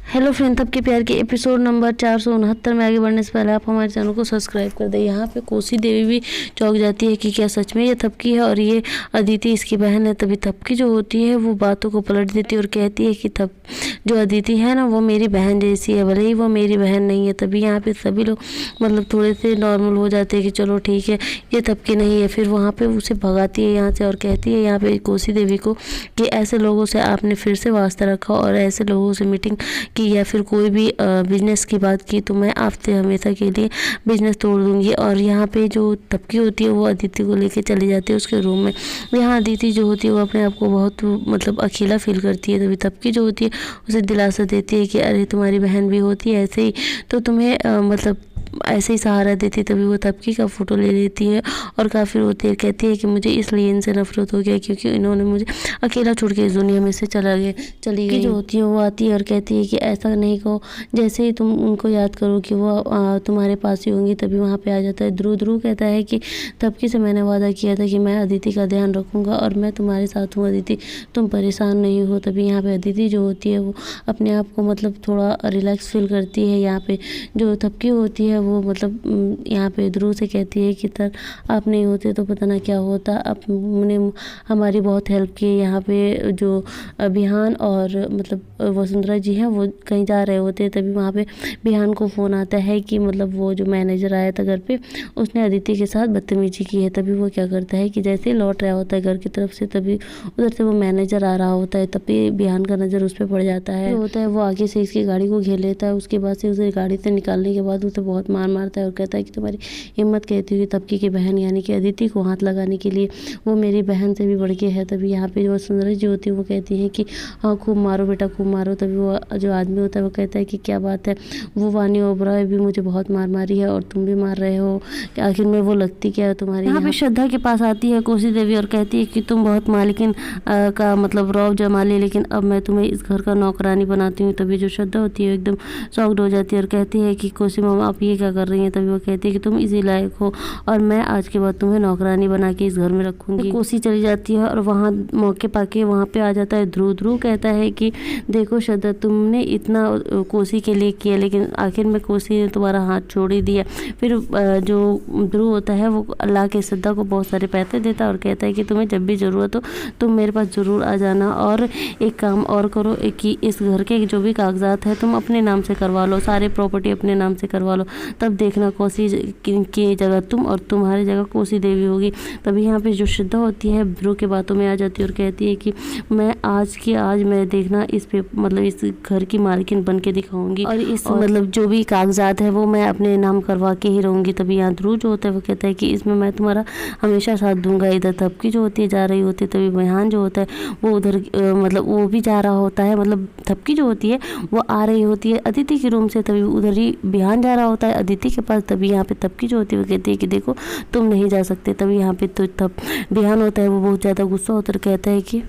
Hello friend, तब के प्यार के एपिसोड नंबर 469 में आगे बढ़ने से पहले आप हमारे चैनल को सब्सक्राइब कर दें। यहाँ पे कोसी देवी भी चौंक जाती है कि क्या सच में ये थपकी है और ये अदिति इसकी बहन है। तभी थपकी जो होती है वो बातों को पलट देती है और कहती है कि जो अदिति है ना वो मेरी बहन जैसी है, भले ही वो मेरी बहन नहीं है। तभी यहाँ पे सभी लोग मतलब थोड़े से नॉर्मल हो जाते हैं कि चलो ठीक है ये थपकी नहीं है। फिर वहाँ पर उसे भगाती है यहाँ से और कहती है यहाँ पे कोसी देवी को कि ऐसे लोगों से आपने फिर से वास्ता रखा और ऐसे लोगों से मीटिंग की या फिर कोई भी बिजनेस की बात की तो मैं आपसे हमेशा के लिए बिजनेस तोड़ दूंगी। और यहाँ पे जो थपकी होती है वो अदिति को लेके चली जाती है उसके रूम में। यहाँ अदिति जो होती है वो अपने आप को बहुत मतलब अकेला फील करती है। तभी थपकी जो होती है उसे दिलासा देती है कि अरे तुम्हारी बहन भी होती है ऐसे ही, तो तुम्हें मतलब ऐसे ही सहारा देती। तभी वो थपकी का फ़ोटो ले लेती है और काफ़ी रोती है, कहती है कि मुझे इसलिए इनसे नफरत हो गया क्योंकि इन्होंने मुझे अकेला छोड़ के इस दुनिया में से चली गई। जो होती है वो आती है और कहती है कि ऐसा नहीं कहो, जैसे ही तुम उनको याद करो कि वो तुम्हारे पास ही होंगी तभी वहाँ पे आ जाता है। ध्रुव कहता है कि थपकी से मैंने वादा किया था कि मैं अदिति का ध्यान रखूँगा और मैं तुम्हारे साथ हूँ अदिति, तुम परेशान नहीं हो। तभी यहाँ पे अदिति जो होती है वो अपने आप को मतलब थोड़ा रिलैक्स फील करती है। यहाँ पे जो थपकी होती है वो मतलब यहाँ पे ध्रुव से कहती है कि तर आप नहीं होते तो पता ना क्या होता, आपने हमारी बहुत हेल्प की। यहाँ पे जो बिहान और मतलब वसुंधरा जी हैं वो कहीं जा रहे होते हैं। तभी वहाँ पे बिहान को फ़ोन आता है कि मतलब वो जो मैनेजर आया था घर पे उसने अदिति के साथ बदतमीजी की है। तभी वो क्या करता है कि जैसे ही लौट रहा होता है घर की तरफ से तभी उधर से वो मैनेजर आ रहा होता है। तभी बिहान का नज़र उस पर पड़ जाता है। होता है वो आगे से इसकी गाड़ी को घेर लेता है। उसके बाद से उसे गाड़ी से निकालने के बाद उसे बहुत मारता है और कहता है कि तुम्हारी हिम्मत कहती हुई थपकी की बहन यानी कि अदिति को हाथ लगाने के लिए, वो मेरी बहन से भी बढ़ के है। तभी यहाँ पे जो सुंदरी जी होती है वो कहती है कि हाँ खूब मारो बेटा खूब मारो। तभी वो जो आदमी होता है वो कहता है कि क्या बात है, वो वानी ओबराय भी मुझे बहुत मारी है और तुम भी मार रहे हो, आखिर में वो लगती क्या है तुम्हारी। यहाँ पे श्रद्धा के पास आती है कोसी देवी और कहती है कि तुम बहुत मालिकिन का मतलब रौब जमा ली, लेकिन अब मैं तुम्हें इस घर का नौकरानी बनाती हूँ। तभी जो श्रद्धा होती है एकदम शॉक्ड हो जाती है और कहती है कि कोसी मामा आप ये क्या कर रही हैं। तभी वो कहती है कि तुम इसी लायक हो और मैं आज के बाद तुम्हें नौकरानी बना के इस घर में रखूंगी। कोसी चली जाती है और वहाँ मौके पाके वहाँ पे आ जाता है ध्रुव कहता है कि देखो श्रद्धा तुमने इतना कोसी के लिए किया लेकिन आखिर में कोसी ने तुम्हारा हाथ छोड़ ही दिया। फिर जो ध्रुव होता है वो अल्लाह के श्रद्धा को बहुत सारे पैसे देता है और कहता है कि तुम्हें जब भी ज़रूरत हो तुम मेरे पास ज़रूर आ जाना और एक काम और करो कि इस घर के जो भी कागजात है तुम अपने नाम से करवा लो, सारे प्रॉपर्टी अपने नाम से करवा लो, तब देखना कोसी की जगह तुम और तुम्हारी जगह कोसी देवी होगी। तभी यहाँ पे जो श्रद्धा होती है ध्रुव के बातों में आ जाती है और कहती है कि मैं आज मैं देखना इस पे मतलब इस घर की मालकिन बन के दिखाऊंगी और इस मतलब जो भी कागजात है वो मैं अपने नाम करवा के ही रहूंगी। तभी यहाँ ध्रुव जो होता है वो कहता है कि इसमें मैं तुम्हारा हमेशा साथ दूंगा। इधर थपकी जो होती है जा रही होती है, तभी बिहान जो होता है वो उधर मतलब वो भी जा रहा होता है, मतलब थपकी जो होती है वो आ रही होती है अदिति के रूम से, तभी उधर ही बिहान जा रहा होता है अदिति के पास। तभी यहाँ पे थपकी जो होती है वो कहती है कि देखो तुम नहीं जा सकते। तभी यहाँ पे तो बिहान होता है वो बहुत ज़्यादा गुस्सा होता है, कहता है कि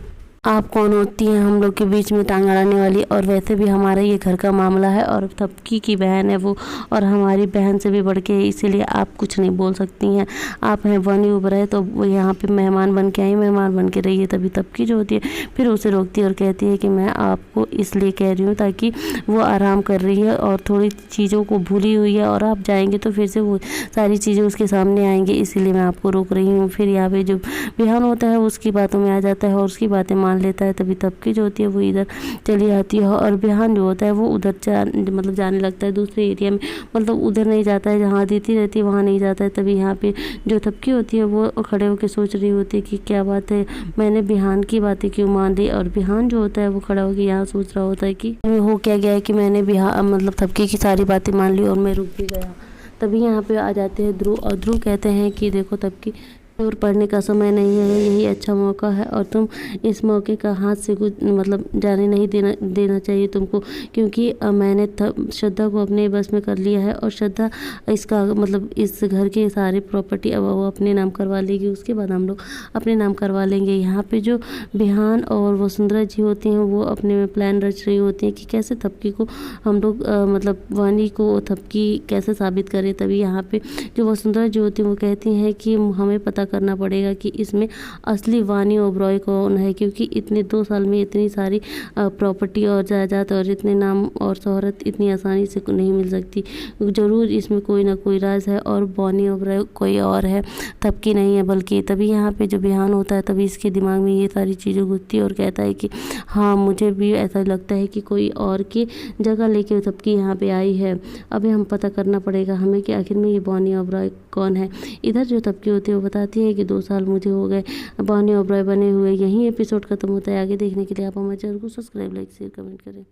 आप कौन होती हैं हम लोग के बीच में टांग अड़ाने वाली, और वैसे भी हमारा ये घर का मामला है और थपकी की बहन है वो और हमारी बहन से भी बढ़ के, इसीलिए आप कुछ नहीं बोल सकती हैं। आप हैं वानी ओबराय तो वो यहाँ पे मेहमान बन के आई, मेहमान बन के रहिए। तभी थपकी जो होती है फिर उसे रोकती है और कहती है कि मैं आपको इसलिए कह रही हूँ ताकि वो आराम कर रही है और थोड़ी चीज़ों को भूली हुई है और आप जाएंगे तो फिर से वो सारी चीज़ें उसके सामने आएंगी, इसीलिए मैं आपको रोक रही हूँ। फिर यहाँ पे जो बिहान होता है उसकी बातों में आ जाता है और उसकी बातें मान लेता है। तभी थपकी जो होती है वो इधर चली आती है और बिहान जो होता है वो उधर मतलब जाने लगता है दूसरे एरिया में, मतलब उधर नहीं जाता है जहाँ अदिति रहती है वहाँ नहीं जाता है। तभी यहाँ पे जो थपकी होती है वो खड़े होकर सोच रही होती है कि क्या बात है मैंने बिहान की बातें क्यों मान ली, और बिहान जो होता है वो खड़ा होकर यहाँ सोच रहा होता है कि हो क्या गया है कि मैंने बिहान मतलब थपकी की सारी बातें मान ली और मैं रुक भी गया। तभी यहाँ पे आ जाते हैं ध्रुव और ध्रुव कहते हैं कि देखो थपकी और पढ़ने का समय नहीं है, यही अच्छा मौका है और तुम इस मौके का हाथ से कुछ मतलब जाने नहीं देना चाहिए तुमको, क्योंकि मैंने श्रद्धा को अपने बस में कर लिया है और श्रद्धा इसका मतलब इस घर के सारे प्रॉपर्टी अब वो अपने नाम करवा लेगी, उसके बाद हम लोग अपने नाम करवा लेंगे। यहाँ पे जो बिहान और वसुंधरा जी होती हैं वो अपने में प्लान रच रही होती हैं कि कैसे थपकी को हम लोग मतलब वानी को थपकी कैसे साबित करें। तभी यहाँ पे जो वसुंधरा जी होती हैं वो कहती हैं कि हमें पता करना पड़ेगा कि इसमें असली वानी ओबरॉय कौन है, क्योंकि इतने 2 साल में इतनी सारी प्रॉपर्टी और जायदाद और इतने नाम और शोहरत इतनी आसानी से नहीं मिल सकती। ज़रूर इसमें कोई ना कोई राज है और बॉनी ओबरॉय कोई और है, तबकी नहीं है। बल्कि तभी यहाँ पे जब बिहान होता है तभी इसके दिमाग में ये सारी चीज़ें घुसती है और कहता है कि हाँ, मुझे भी ऐसा लगता है कि कोई और की जगह लेके तबकी यहाँ पे आई है। अभी हम पता करना पड़ेगा हमें कि आखिर में ये बॉनी ओबरॉय कौन है। इधर जो तबकी होती है वो बताती है कि 2 साल मुझे हो गए बॉनी ओबरॉय बने हुए। यहीं एपिसोड खत्म होता है। आगे देखने के लिए आप हमारे चैनल को सब्सक्राइब, लाइक, शेयर, कमेंट करें।